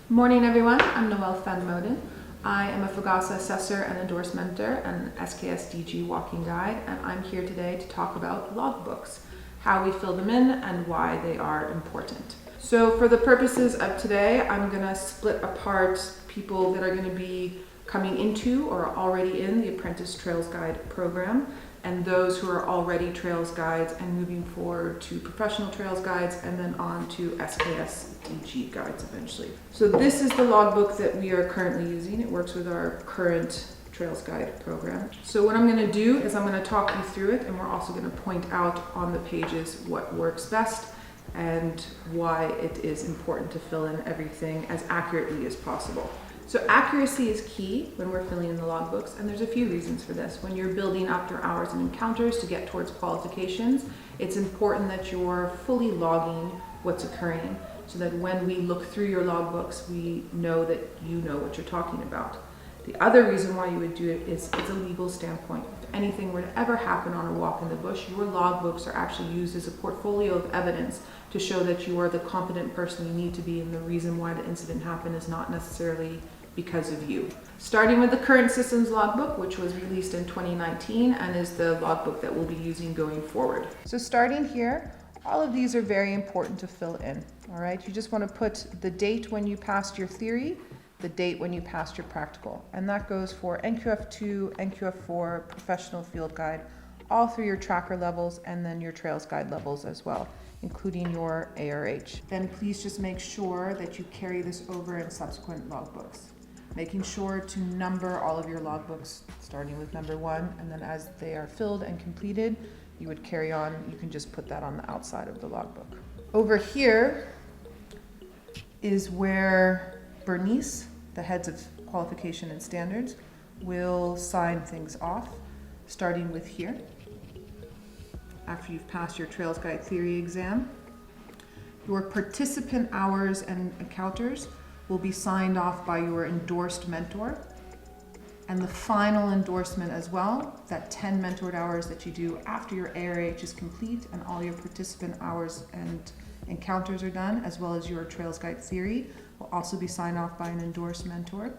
Morning everyone, I'm Noelle from Muiden. I am a FGASA Assessor and Endorsed Mentor and SKSDG Walking Guide, and I'm here today to talk about logbooks, how we fill them in and why they are important. So for the purposes of today, I'm going to split apart people that are going to be coming into or already in the Apprentice Trails Guide program, and those who are already Trails Guides and moving forward to Professional Trails Guides and then on to SKSDG Guides eventually. So this is the logbook that we are currently using. It works with our current Trails Guide program. So what I'm going to do is I'm going to talk you through it, and we're also going to point out on the pages what works best and why it is important to fill in everything as accurately as possible. So accuracy is key when we're filling in the logbooks, and there's a few reasons for this. When you're building after hours and encounters to get towards qualifications, it's important that you're fully logging what's occurring so that when we look through your logbooks, we know that you know what you're talking about. The other reason why you would do it is it's a legal standpoint. If anything were to ever happen on a walk in the bush, your logbooks are actually used as a portfolio of evidence to show that you are the competent person you need to be, and the reason why the incident happened is not necessarily because of you. Starting with the current systems logbook, which was released in 2019 and is the logbook that we'll be using going forward. So starting here, all of these are very important to fill in. All right, you just want to put the date when you passed your theory, the date when you passed your practical, and that goes for NQF2, NQF4, Professional Field Guide, all through your tracker levels and then your Trails Guide levels as well, including your ARH. Then please just make sure that you carry this over in subsequent logbooks, making sure to number all of your logbooks starting with number 1, and then as they are filled and completed, you would carry on. You can just put that on the outside of the logbook. Over here is where Bernice, the heads of qualification and standards, will sign things off, starting with here. After you've passed your Trails Guide theory exam, your participant hours and encounters will be signed off by your endorsed mentor, and the final endorsement as well, that 10 mentored hours that you do after your ARH is complete and all your participant hours and encounters are done, as well as your Trails Guide theory, will also be signed off by an endorsed mentor,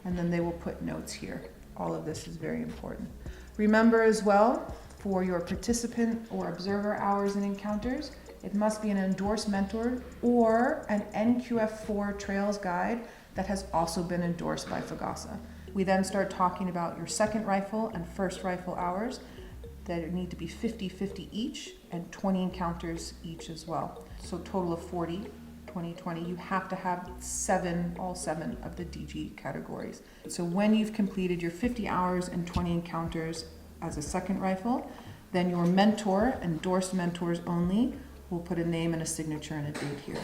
and then they will put notes here. All of this is very important. Remember as well, for your participant or observer hours and encounters, it must be an endorsed mentor or an NQF4 Trails Guide that has also been endorsed by FGASA. We then start talking about your second rifle and first rifle hours that need to be 50-50 each and 20 encounters each as well. So total of 40, 20. You have to have all seven of the DG categories. So when you've completed your 50 hours and 20 encounters as a second rifle, then your mentor, endorsed mentors only, will put a name and a signature and a date here.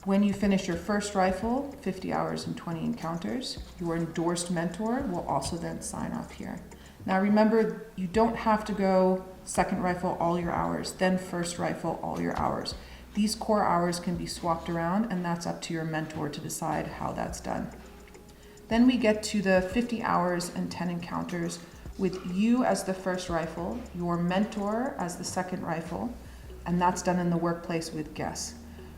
When you finish your first rifle, 50 hours and 20 encounters, your endorsed mentor will also then sign off here. Now remember, you don't have to go second rifle all your hours, then first rifle all your hours. These core hours can be swapped around, and that's up to your mentor to decide how that's done. Then we get to the 50 hours and 10 encounters with you as the first rifle, your mentor as the second rifle, and that's done in the workplace with GES.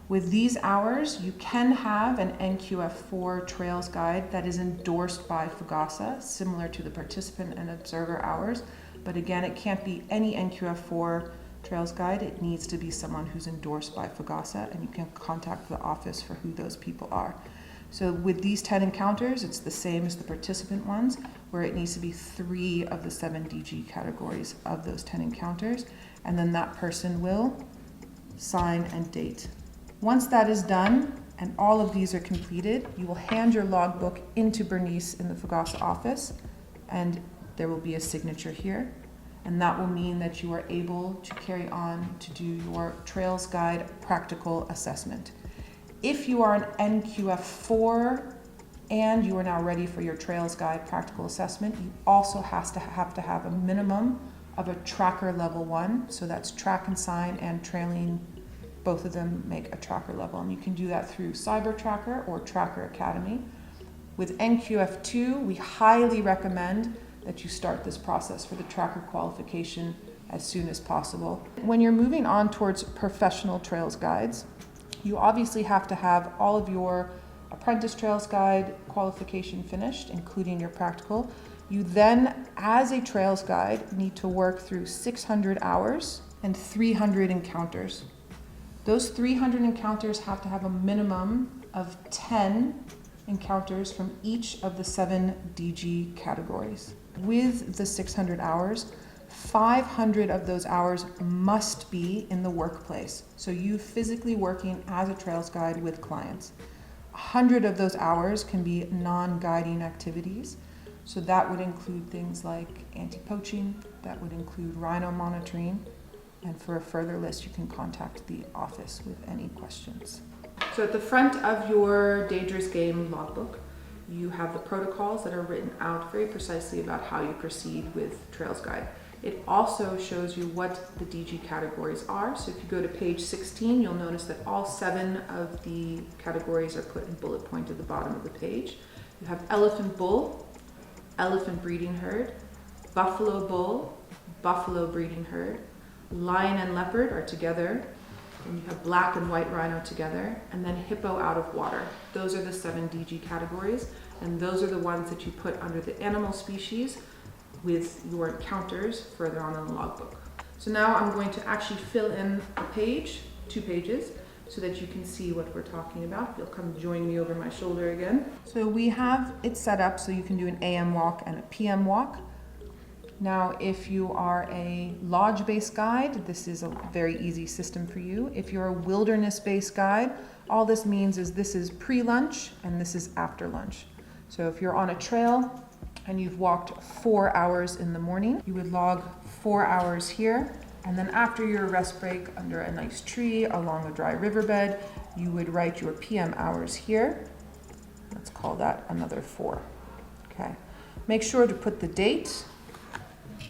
With these hours, you can have an NQF4 Trails Guide that is endorsed by FGASA, similar to the participant and observer hours, but again, it can't be any NQF4 Trails Guide. It needs to be someone who's endorsed by FGASA, and you can contact the office for who those people are. So with these 10 encounters, it's the same as the participant ones, where it needs to be 3 of the 7 DG categories of those 10 encounters, and then that person will sign and date. Once that is done and all of these are completed, you will hand your logbook into Bernice in the FGASA office, and there will be a signature here, and that will mean that you are able to carry on to do your Trails Guide practical assessment. If you are an NQF4 and you are now ready for your Trails Guide practical assessment, you also have to have a minimum of a tracker level 1, so that's track and sign and trailing. Both of them make a tracker level, and you can do that through Cyber Tracker or Tracker Academy. With NQF2, we highly recommend that you start this process for the tracker qualification as soon as possible. When you're moving on towards professional trails guides, You obviously have to have all of your apprentice trails guide qualification finished, including your practical. You then, as a trails guide, need to work through 600 hours and 300 encounters. Those 300 encounters have to have a minimum of 10 encounters from each of the 7 DG categories. With the 600 hours, 500 of those hours must be in the workplace. So you physically working as a trails guide with clients. 100 of those hours can be non-guiding activities. So that would include things like anti-poaching, that would include rhino monitoring, and for a further list, you can contact the office with any questions. So at the front of your Dangerous Game logbook, you have the protocols that are written out very precisely about how you proceed with Trails Guide. It also shows you what the DG categories are. So if you go to page 16, you'll notice that all 7 of the categories are put in bullet point at the bottom of the page. You have elephant bull, elephant breeding herd, buffalo bull, buffalo breeding herd, lion and leopard are together, and you have black and white rhino together, and then hippo out of water. Those are the 7 DG categories, and those are the ones that you put under the animal species with your encounters further on in the logbook. So now I'm going to actually fill in a page, 2 pages, so that you can see what we're talking about. You'll come join me over my shoulder again. So we have it set up so you can do an AM walk and a PM walk. Now, if you are a lodge-based guide, this is a very easy system for you. If you're a wilderness-based guide, all this means is this is pre-lunch and this is after lunch. So if you're on a trail and you've walked 4 hours in the morning, you would log 4 hours here. And then after your rest break under a nice tree along a dry riverbed, you would write your PM hours here. Let's call that another 4. Okay. Make sure to put the date.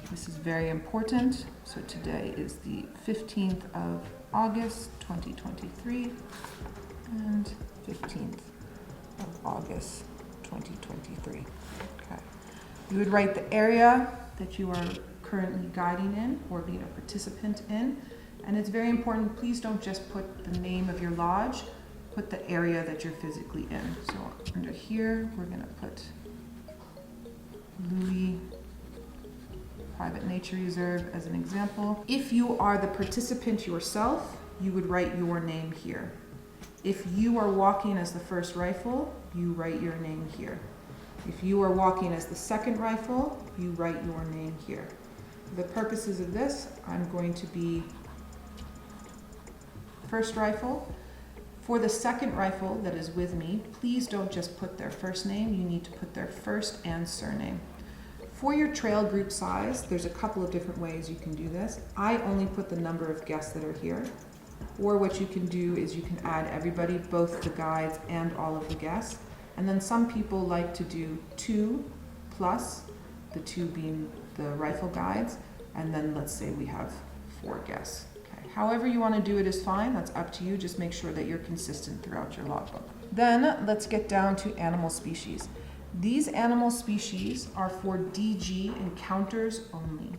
This is very important. So today is the 15th of August, 2023, and 15th of August, 2023. Okay. You would write the area that you are currently guiding in or being a participant in. And it's very important, please don't just put the name of your lodge, put the area that you're physically in. So under here, we're gonna put Louis Private Nature Reserve as an example. If you are the participant yourself, you would write your name here. If you are walking as the first rifle, you write your name here. If you are walking as the second rifle, you write your name here. For the purposes of this, I'm going to be first rifle. For the second rifle that is with me, please don't just put their first name, you need to put their first and surname. For your trail group size, there's a couple of different ways you can do this. I only put the number of guests that are here. Or what you can do is you can add everybody, both the guides and all of the guests. And then some people like to do 2 plus, the 2 being the rifle guides, and then let's say we have 4 guests. Okay. However you want to do it is fine, that's up to you, just make sure that you're consistent throughout your logbook. Then let's get down to animal species. These animal species are for DG encounters only.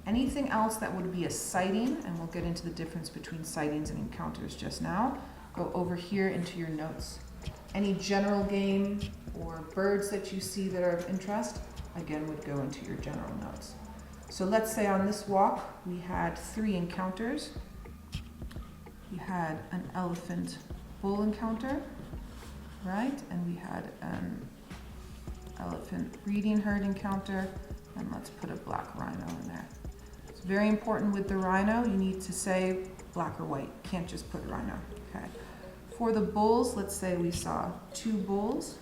Anything else that would be a sighting, and we'll get into the difference between sightings and encounters just now, go over here into your notes. Any general game or birds that you see that are of interest, again, would go into your general notes. So let's say on this walk, we had 3 encounters. We had an elephant bull encounter, right? And we had an elephant breeding herd encounter, and let's put a black rhino in there. It's very important with the rhino, you need to say black or white, can't just put rhino, okay? For the bulls, let's say we saw 2 bulls,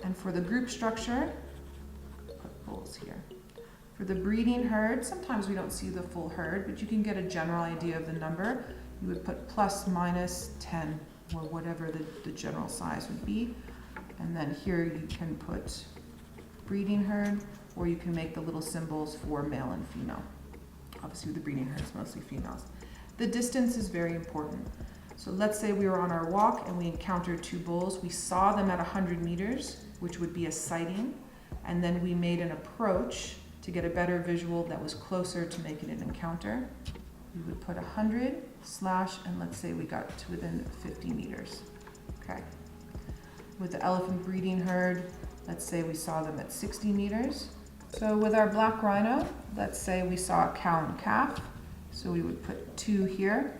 and for the group structure, put bulls here. For the breeding herd, sometimes we don't see the full herd, but you can get a general idea of the number. You would put plus minus 10, or whatever the general size would be. And then here you can put breeding herd, or you can make the little symbols for male and female. Obviously the breeding herd is mostly females. The distance is very important. So let's say we were on our walk and we encountered 2 bulls. We saw them at 100 meters, which would be a sighting. And then we made an approach to get a better visual that was closer to making an encounter. We would put 100, slash, and let's say we got to within 50 meters. Okay. With the elephant breeding herd, let's say we saw them at 60 meters. So with our black rhino, let's say we saw a cow and calf. So we would put 2 here,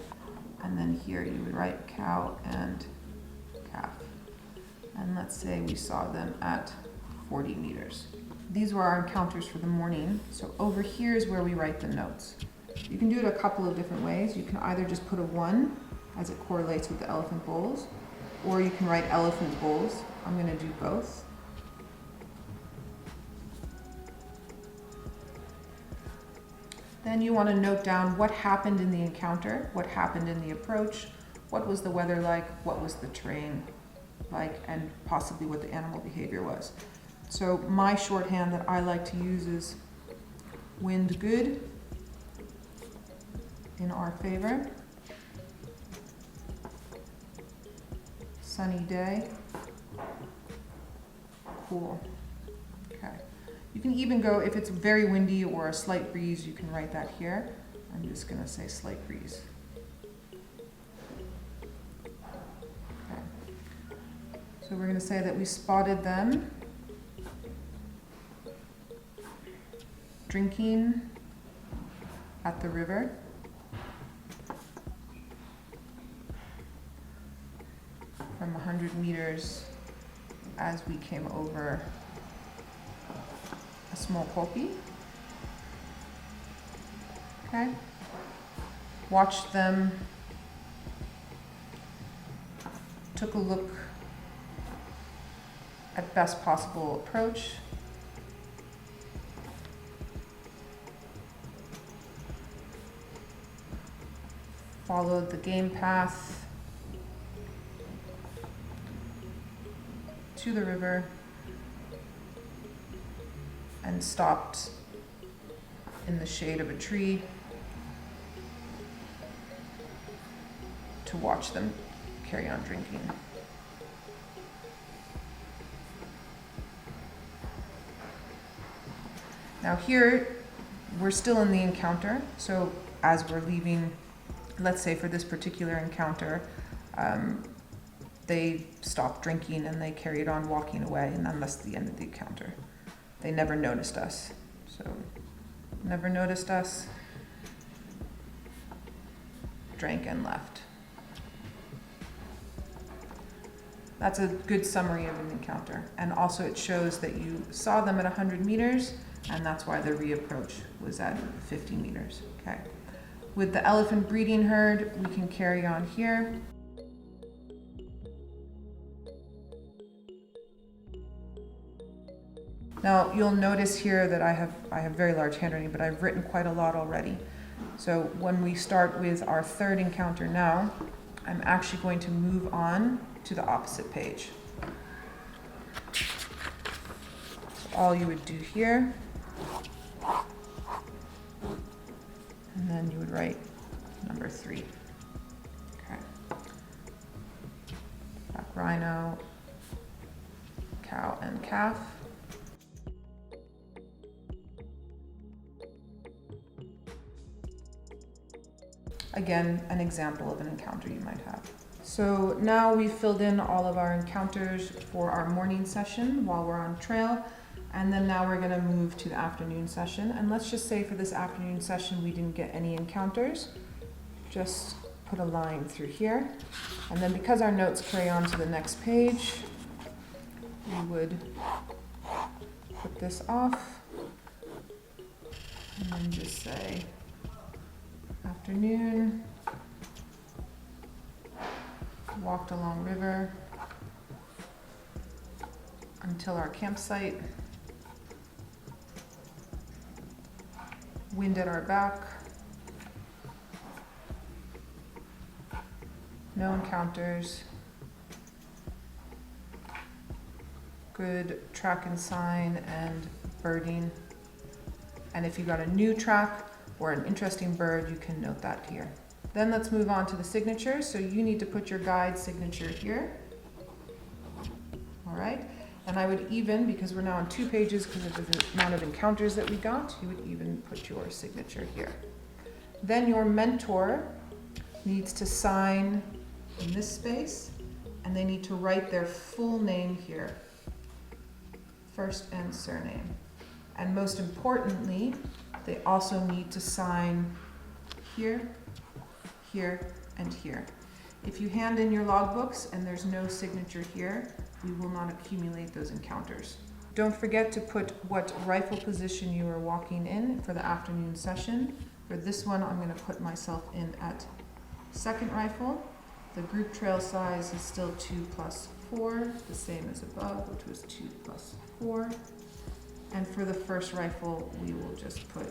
and then here you would write cow and calf. And let's say we saw them at 40 meters. These were our encounters for the morning. So over here is where we write the notes. You can do it a couple of different ways. You can either just put a 1 as it correlates with the elephant bulls, or you can write elephant bulls. I'm going to do both. Then you want to note down what happened in the encounter, what happened in the approach, what was the weather like, what was the terrain like, and possibly what the animal behavior was. So my shorthand that I like to use is wind good, in our favor, sunny day, cool. Okay. You can even go, if it's very windy or a slight breeze, you can write that here. I'm just going to say slight breeze. Okay. So we're going to say that we spotted them drinking at the river. From 100 meters as we came over a small copy. Okay. Watched them, took a look at best possible approach. Followed the game path to the river and stopped in the shade of a tree to watch them carry on drinking. Now here, we're still in the encounter, so as we're leaving, let's say for this particular encounter, they stopped drinking and they carried on walking away, and then that's the end of the encounter. They never noticed us. So, never noticed us, drank and left. That's a good summary of an encounter. And also it shows that you saw them at 100 meters, and that's why the reapproach was at 50 meters. Okay. With the elephant breeding herd, we can carry on here. Now you'll notice here that I have very large handwriting, but I've written quite a lot already. So when we start with our third encounter now, I'm actually going to move on to the opposite page. So all you would do here, and then you would write number 3. Okay. Black rhino, cow and calf. Again, an example of an encounter you might have. So now we've filled in all of our encounters for our morning session while we're on trail. And then now we're going to move to the afternoon session. And let's just say for this afternoon session we didn't get any encounters. Just put a line through here. And then because our notes carry on to the next page, we would put this off and then just say afternoon, walked along river until our campsite, wind at our back, no encounters, good track and sign and birding, and if you got a new track or an interesting bird, you can note that here. Then let's move on to the signature. So you need to put your guide signature here. All right. And I would even, because we're now on 2 pages because of the amount of encounters that we got, you would even put your signature here. Then your mentor needs to sign in this space, and they need to write their full name here, first and surname. And most importantly, they also need to sign here, here, and here. If you hand in your logbooks and there's no signature here, we will not accumulate those encounters. Don't forget to put what rifle position you are walking in for the afternoon session. For this one, I'm going to put myself in at second rifle. The group trail size is still 2 plus 4, the same as above, which was 2 plus 4. And for the first rifle, we will just put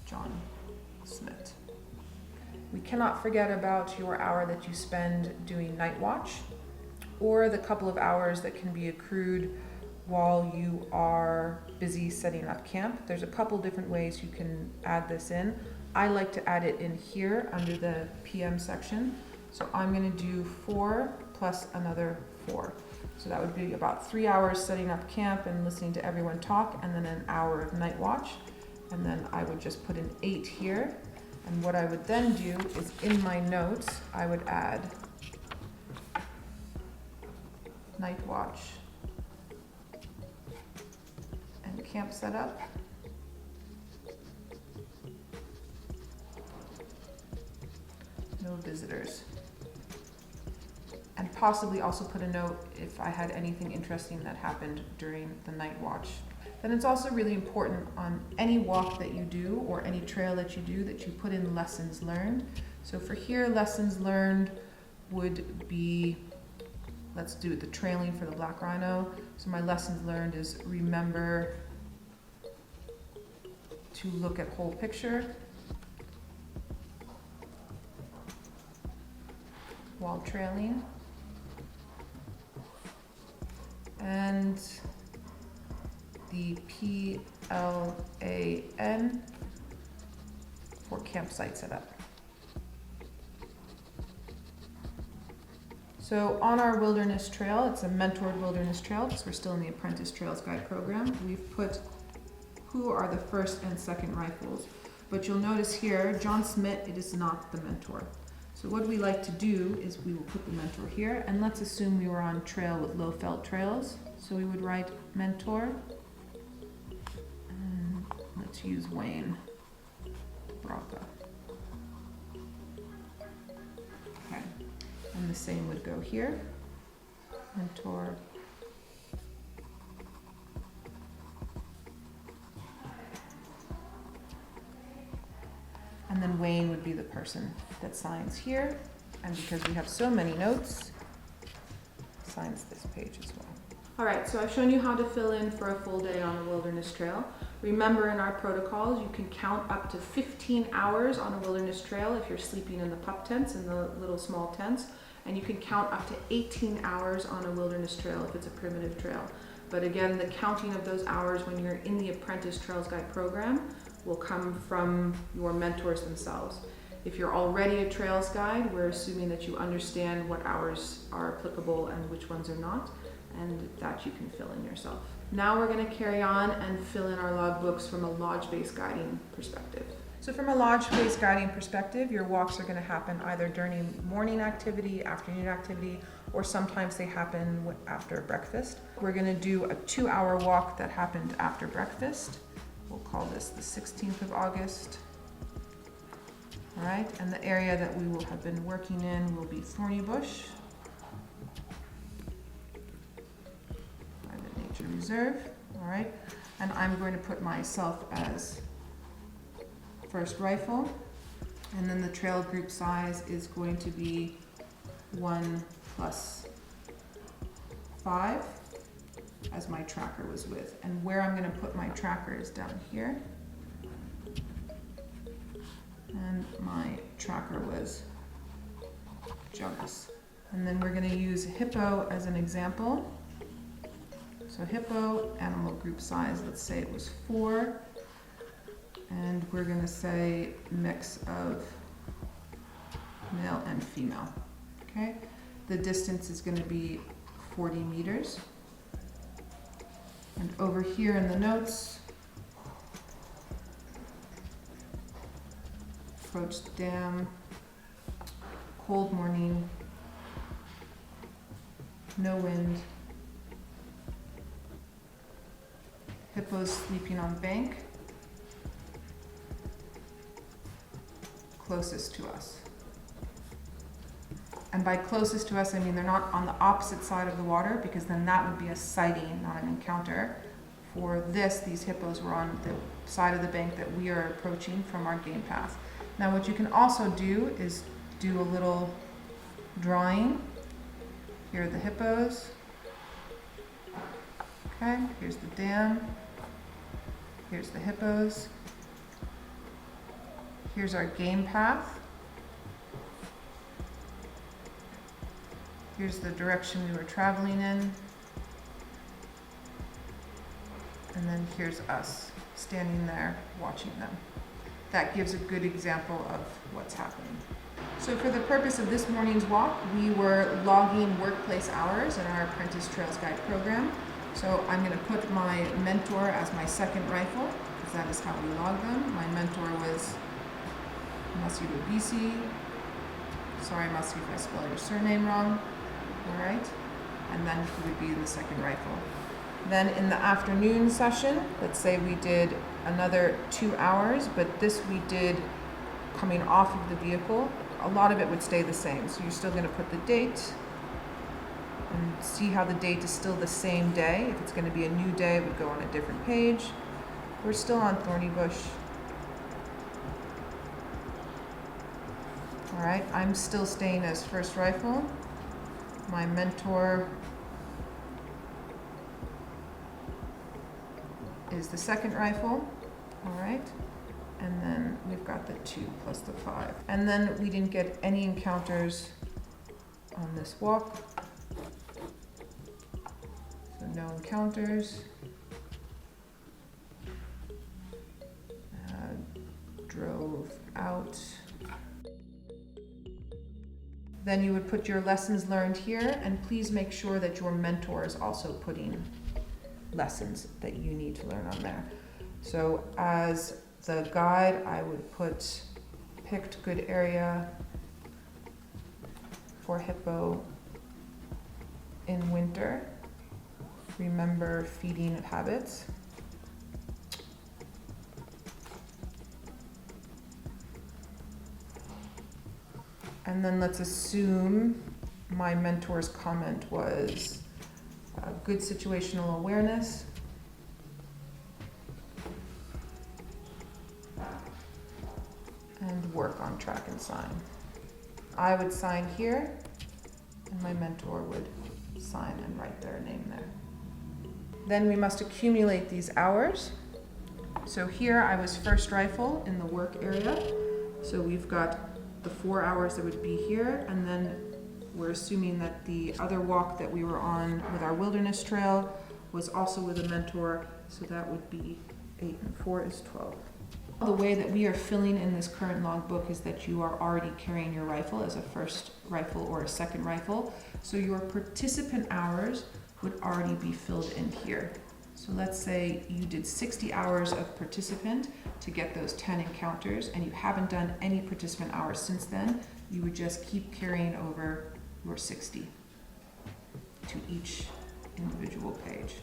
John Smith. We cannot forget about your hour that you spend doing night watch, or the couple of hours that can be accrued while you are busy setting up camp. There's a couple different ways you can add this in. I like to add it in here under the PM section. So I'm going to do 4 plus another 4. So that would be about 3 hours setting up camp and listening to everyone talk, and then an hour of night watch. And then I would just put an 8 here. And what I would then do is in my notes, I would add night watch and camp setup. No visitors. And possibly also put a note if I had anything interesting that happened during the night watch. Then it's also really important on any walk that you do or any trail that you put in lessons learned. So for here, lessons learned would be, let's do the trailing for the black rhino. So my lessons learned is remember to look at whole picture while trailing. And the PLAN for campsite setup. So on our wilderness trail, it's a mentored wilderness trail because we're still in the Apprentice Trails Guide program. We've put who are the first and second rifles. But you'll notice here, John Smith, it is not the mentor. So what we like to do is we will put the mentor here, and let's assume we were on trail with low felt trails. So we would write mentor, and let's use Wayne Braca. Okay, and the same would go here, mentor. And then Wayne would be the person that signs here. And because we have so many notes, signs this page as well. All right, so I've shown you how to fill in for a full day on a wilderness trail. Remember, in our protocols, you can count up to 15 hours on a wilderness trail if you're sleeping in the pup tents, in the little small tents. And you can count up to 18 hours on a wilderness trail if it's a primitive trail. But again, the counting of those hours when you're in the Apprentice Trails Guide program will come from your mentors themselves. If you're already a trails guide, we're assuming that you understand what hours are applicable and which ones are not, and that you can fill in yourself. Now we're going to carry on and fill in our logbooks from a lodge-based guiding perspective. So from a lodge-based guiding perspective, your walks are going to happen either during morning activity, afternoon activity, or sometimes they happen after breakfast. We're going to do a 2-hour walk that happened after breakfast. We'll call this the 16th of August. All right, and the area that we will have been working in will be Thorny Bush, Private Nature Reserve. All right, and I'm going to put myself as first rifle, and then the trail group size is going to be 1 plus 5. As my tracker was with. And where I'm going to put my tracker is down here. And my tracker was Jonas. And then we're going to use hippo as an example. So hippo, animal group size, let's say it was 4. And we're going to say mix of male and female. Okay? The distance is going to be 40 meters. And over here in the notes, approach the dam cold morning, no wind, hippos sleeping on bank, closest to us. And by closest to us, I mean they're not on the opposite side of the water, because then that would be a sighting, not an encounter. For this, these hippos were on the side of the bank that we are approaching from our game path. Now what you can also do is do a little drawing. Here are the hippos. Okay, here's the dam. Here's the hippos. Here's our game path. Here's the direction we were traveling in. And then here's us standing there watching them. That gives a good example of what's happening. So for the purpose of this morning's walk, we were logging workplace hours in our Apprentice Trails Guide program. So I'm going to put my mentor as my second rifle, because that is how we log them. My mentor was Masiru BC. Sorry, Masi, if I spell your surname wrong. All right. And then he would be in the second rifle. Then in the afternoon session, let's say we did another 2 hours, but this we did coming off of the vehicle. A lot of it would stay the same. So you're still going to put the date and see how the date is still the same day. If it's going to be a new day, it would go on a different page. We're still on Thorny Bush. All right, I'm still staying as first rifle. My mentor is the second rifle. All right, and then we've got the 2 plus the 5. And then we didn't get any encounters on this walk. So no encounters. Drove out. Then you would put your lessons learned here, and please make sure that your mentor is also putting lessons that you need to learn on there. So as the guide, I would put picked good area for hippo in winter. Remember feeding habits. And then let's assume my mentor's comment was good situational awareness. And work on track and sign. I would sign here, and my mentor would sign and write their name there. Then we must accumulate these hours. So here I was first rifle in the work area. So we've got the 4 hours that would be here, and then we're assuming that the other walk that we were on with our wilderness trail was also with a mentor, so that would be 8 and 4 is 12. The way that we are filling in this current logbook is that you are already carrying your rifle as a first rifle or a second rifle, so your participant hours would already be filled in here. So let's say you did 60 hours of participant to get those 10 encounters, and you haven't done any participant hours since then. You would just keep carrying over your 60 to each individual page.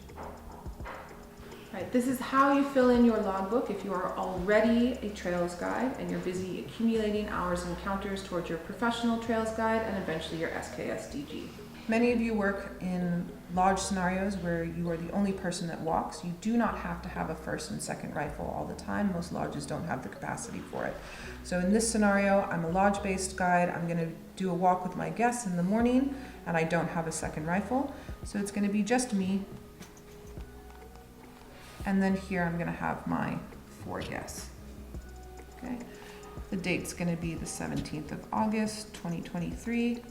Right, this is how you fill in your logbook if you are already a trails guide and you're busy accumulating hours and encounters towards your professional trails guide and eventually your SKSDG. Many of you work in lodge scenarios where you are the only person that walks. You do not have to have a first and second rifle all the time. Most lodges don't have the capacity for it. So in this scenario, I'm a lodge-based guide. I'm going to do a walk with my guests in the morning, and I don't have a second rifle. So it's going to be just me. And then here I'm going to have my 4 guests. Okay. The date's going to be the 17th of August, 2023.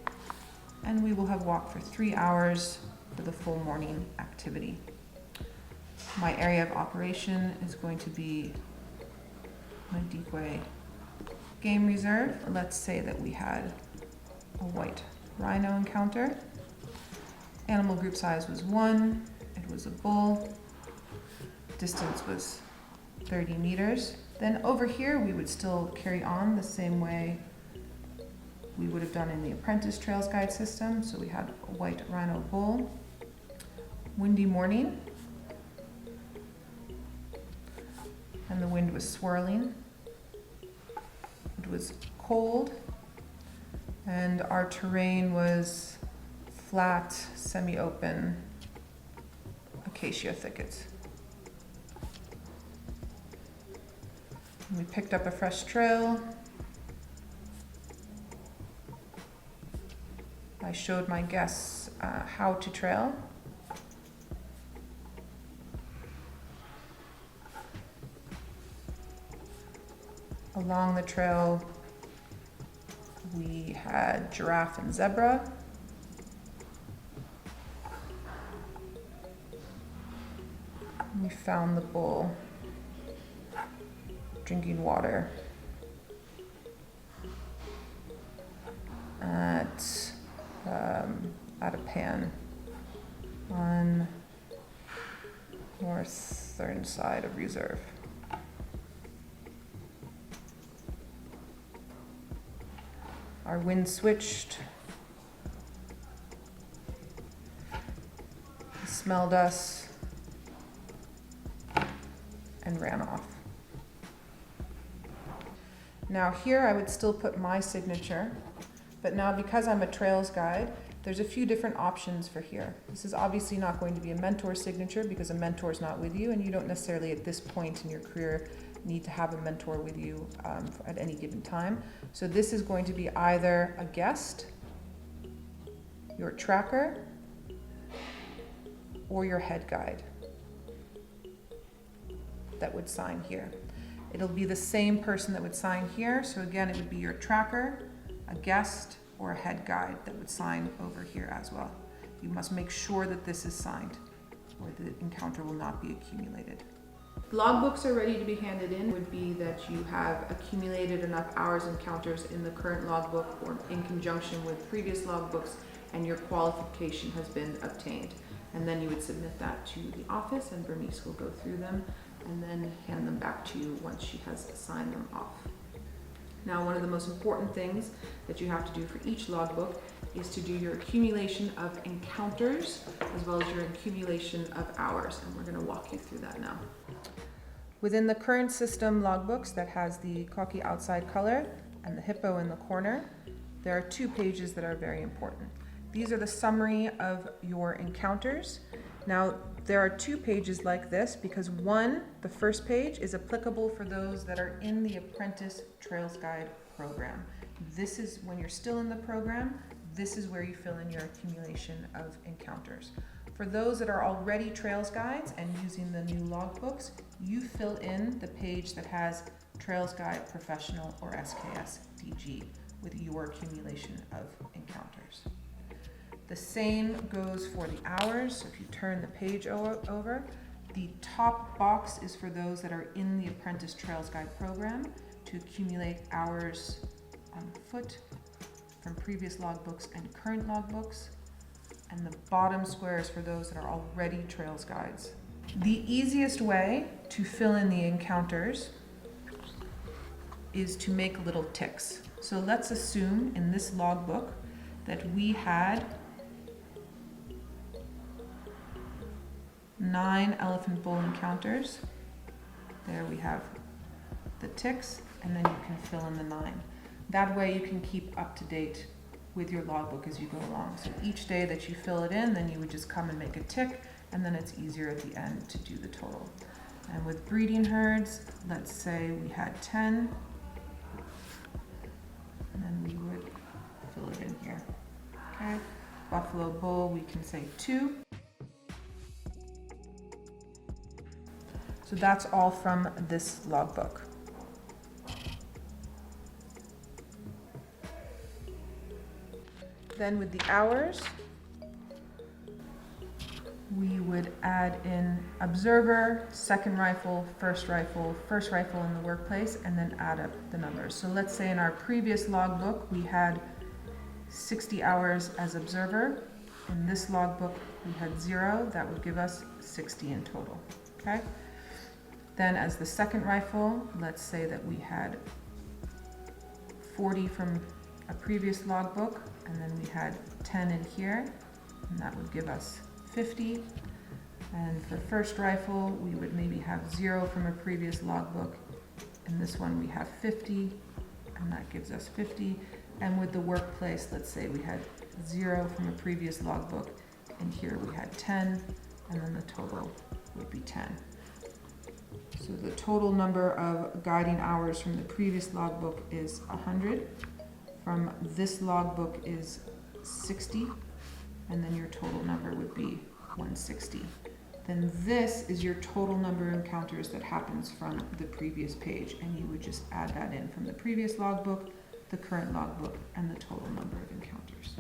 And we will have walked for 3 hours for the full morning activity. My area of operation is going to be my Decoy Game Reserve. Let's say that we had a white rhino encounter. Animal group size was 1. It was a bull. Distance was 30 meters. Then over here we would still carry on the same way we would have done in the apprentice trails guide system. So we had a white rhino bull, windy morning, and the wind was swirling. It was cold, and our terrain was flat, semi-open acacia thickets. We picked up a fresh trail. I showed my guests how to trail. Along the trail, we had giraffe and zebra. We found the bull drinking water at a pan on northern side of reserve. Our wind switched. He smelled us and ran off. Now here I would still put my signature, but now because I'm a trails guide, there's a few different options for here. This is obviously not going to be a mentor signature because a mentor is not with you, and you don't necessarily at this point in your career need to have a mentor with you at any given time. So this is going to be either a guest, your tracker, or your head guide that would sign here. It'll be the same person that would sign here. So again, it would be your tracker, a guest, or a head guide that would sign over here as well. You must make sure that this is signed or the encounter will not be accumulated. Logbooks are ready to be handed in would be that you have accumulated enough hours encounters in the current logbook or in conjunction with previous logbooks, and your qualification has been obtained. And then you would submit that to the office, and Bernice will go through them and then hand them back to you once she has signed them off. Now, one of the most important things that you have to do for each logbook is to do your accumulation of encounters as well as your accumulation of hours, and we're going to walk you through that now. Within the current system logbooks that has the cocky outside color and the hippo in the corner, there are 2 pages that are very important. These are the summary of your encounters. Now, there are 2 pages like this because the first page is applicable for those that are in the Apprentice Trails Guide program. This is when you're still in the program, this is where you fill in your accumulation of encounters. For those that are already Trails Guides and using the new logbooks, you fill in the page that has Trails Guide Professional or SKS DG with your accumulation of encounters. The same goes for the hours. So if you turn the page over, the top box is for those that are in the Apprentice Trails Guide program to accumulate hours on foot from previous logbooks and current logbooks. And the bottom square is for those that are already Trails Guides. The easiest way to fill in the encounters is to make little ticks. So let's assume in this logbook that we had 9 elephant bull encounters. There we have the ticks, and then you can fill in the 9. That way you can keep up to date with your logbook as you go along. So each day that you fill it in, then you would just come and make a tick, and then it's easier at the end to do the total. And with breeding herds, let's say we had 10, and then we would fill it in here. Okay, buffalo bull, we can say 2. So that's all from this logbook. Then with the hours, we would add in observer, second rifle, first rifle in the workplace, and then add up the numbers. So let's say in our previous logbook, we had 60 hours as observer. In this logbook, we had 0. That would give us 60 in total, okay? Then as the second rifle, let's say that we had 40 from a previous logbook, and then we had 10 in here, and that would give us 50. And for first rifle, we would maybe have 0 from a previous logbook. In this one, we have 50, and that gives us 50. And with the workplace, let's say we had 0 from a previous logbook, and here we had 10, and then the total would be 10. So the total number of guiding hours from the previous logbook is 100. From this logbook is 60, and then your total number would be 160. Then this is your total number of encounters that happens from the previous page, and you would just add that in from the previous logbook, the current logbook, and the total number of encounters.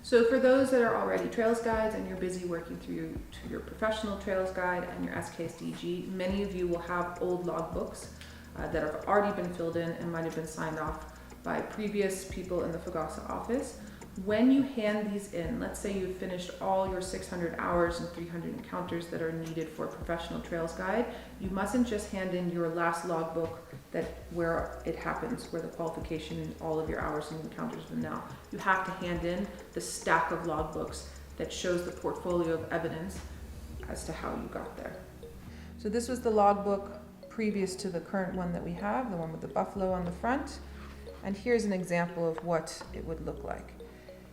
So for those that are already Trails Guides and you're busy working through to your professional Trails Guide and your SKSDG, many of you will have old logbooks that have already been filled in and might have been signed off by previous people in the FGASA office. When you hand these in, let's say you've finished all your 600 hours and 300 encounters that are needed for a professional Trails Guide, you mustn't just hand in your last logbook where it happens, where the qualification and all of your hours and encounters are now. You have to hand in the stack of logbooks that shows the portfolio of evidence as to how you got there. So this was the logbook previous to the current one that we have, the one with the buffalo on the front. And here's an example of what it would look like.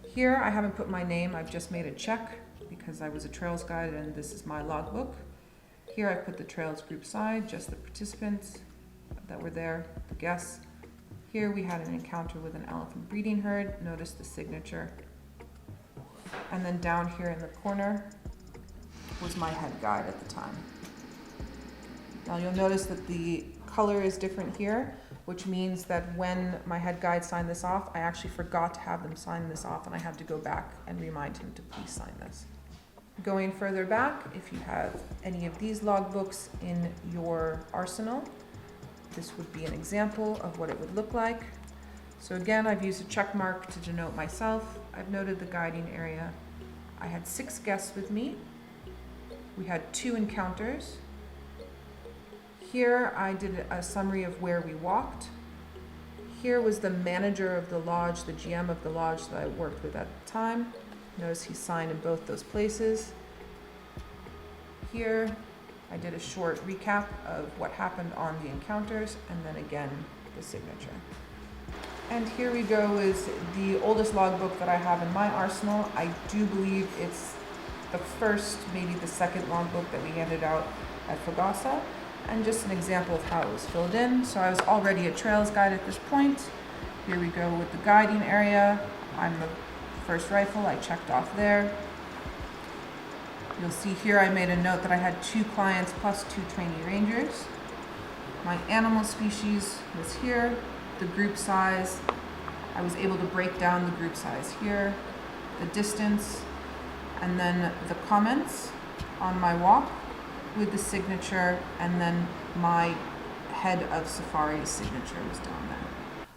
Here, I haven't put my name, I've just made a check because I was a Trails Guide and this is my logbook. Here I put the Trails group side, just the participants that were there, the guests. Here we had an encounter with an elephant breeding herd, notice the signature. And then down here in the corner was my head guide at the time. Now you'll notice that the color is different here, which means that when my head guide signed this off, I actually forgot to have them sign this off and I had to go back and remind him to please sign this. Going further back, if you have any of these logbooks in your arsenal, this would be an example of what it would look like. So again, I've used a check mark to denote myself. I've noted the guiding area. I had 6 guests with me. We had 2 encounters. Here I did a summary of where we walked. Here was the manager of the lodge, the GM of the lodge that I worked with at the time. Notice he signed in both those places. Here I did a short recap of what happened on the encounters, and then again the signature. And here we go is the oldest logbook that I have in my arsenal. I do believe it's the first, maybe the second logbook that we handed out at FGASA. And just an example of how it was filled in. So I was already a Trails Guide at this point. Here we go with the guiding area. I'm the first rifle, I checked off there. You'll see here I made a note that I had 2 clients plus 2 trainee rangers. My animal species was here. The group size, I was able to break down the group size here. The distance, and then the comments on my walk with the signature, and then my head of safari's signature was down there.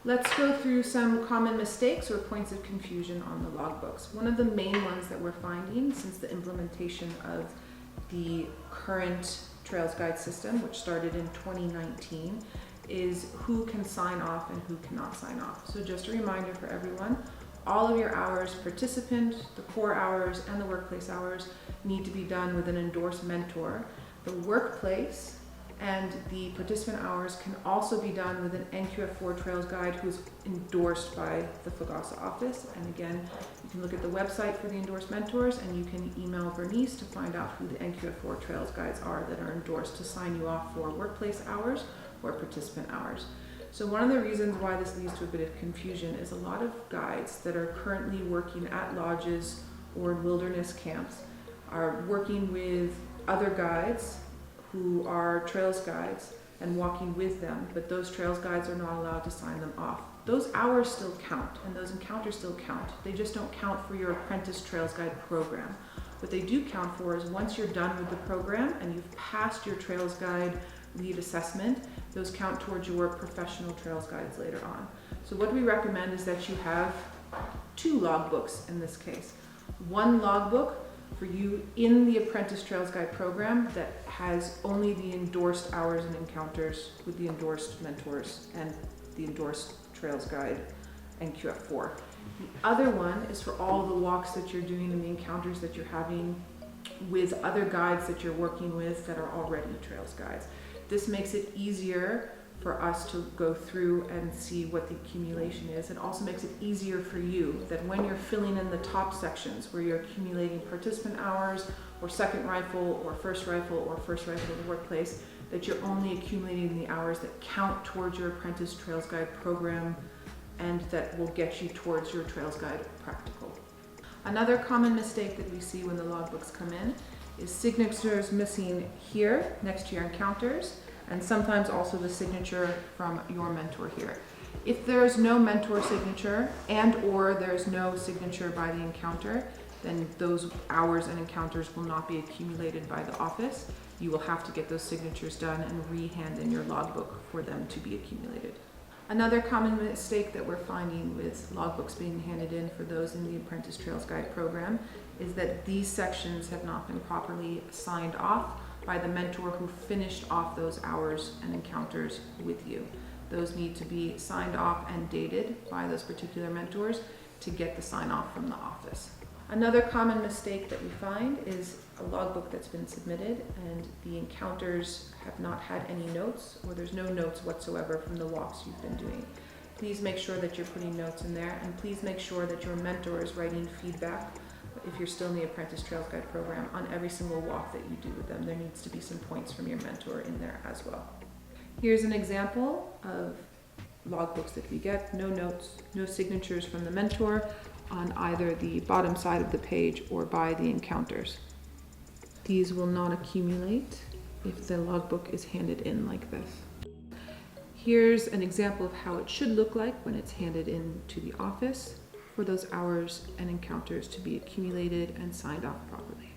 Let's go through some common mistakes or points of confusion on the logbooks. One of the main ones that we're finding since the implementation of the current Trails Guide system, which started in 2019, is who can sign off and who cannot sign off. So just a reminder for everyone, all of your hours, participant, the core hours, and the workplace hours need to be done with an endorsed mentor. The workplace and the participant hours can also be done with an NQF4 Trails Guide who is endorsed by the FGASA office. And again, you can look at the website for the endorsed mentors, and you can email Bernice to find out who the NQF4 Trails Guides are that are endorsed to sign you off for workplace hours or participant hours. So one of the reasons why this leads to a bit of confusion is a lot of guides that are currently working at lodges or in wilderness camps are working with other guides who are Trails Guides and walking with them, but those Trails Guides are not allowed to sign them off. Those hours still count and those encounters still count. They just don't count for your apprentice Trails Guide program. What they do count for is once you're done with the program and you've passed your Trails Guide lead assessment, those count towards your professional Trails Guides later on. So what we recommend is that you have 2 logbooks in this case. One logbook for you in the Apprentice Trails Guide program that has only the endorsed hours and encounters with the endorsed mentors and the endorsed Trails Guide and QF4. The other one is for all the walks that you're doing and the encounters that you're having with other guides that you're working with that are already trails guides. This makes it easier for us to go through and see what the accumulation is. It also makes it easier for you that when you're filling in the top sections where you're accumulating participant hours or second rifle or first rifle in the workplace, that you're only accumulating the hours that count towards your apprentice trails guide program and that will get you towards your trails guide practical. Another common mistake that we see when the logbooks come in is signatures missing here next to your encounters, and sometimes also the signature from your mentor here. If there's no mentor signature and or there's no signature by the encounter, then those hours and encounters will not be accumulated by the office. You will have to get those signatures done and re-hand in your logbook for them to be accumulated. Another common mistake that we're finding with logbooks being handed in for those in the Apprentice Trails Guide program is that these sections have not been properly signed off by the mentor who finished off those hours and encounters with you. Those need to be signed off and dated by those particular mentors to get the sign off from the office. Another common mistake that we find is a logbook that's been submitted and the encounters have not had any notes, or there's no notes whatsoever from the walks you've been doing. Please make sure that you're putting notes in there, and please make sure that your mentor is writing feedback if you're still in the Apprentice Trails Guide program on every single walk that you do with them. There needs to be some points from your mentor in there as well. Here's an example of logbooks that we get, no notes, no signatures from the mentor on either the bottom side of the page or by the encounters. These will not accumulate if the logbook is handed in like this. Here's an example of how it should look like when it's handed in to the office for those hours and encounters to be accumulated and signed off properly.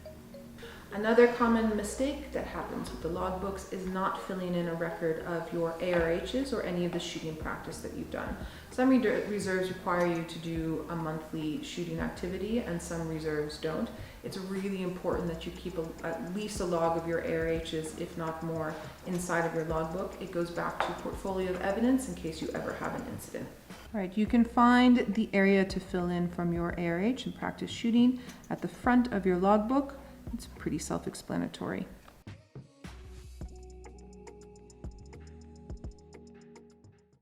Another common mistake that happens with the logbooks is not filling in a record of your ARHs or any of the shooting practice that you've done. Some reserves require you to do a monthly shooting activity and some reserves don't. It's really important that you keep at least a log of your ARHs, if not more, inside of your logbook. It goes back to a portfolio of evidence in case you ever have an incident. All right, you can find the area to fill in from your ARH and practice shooting at the front of your logbook. It's pretty self-explanatory.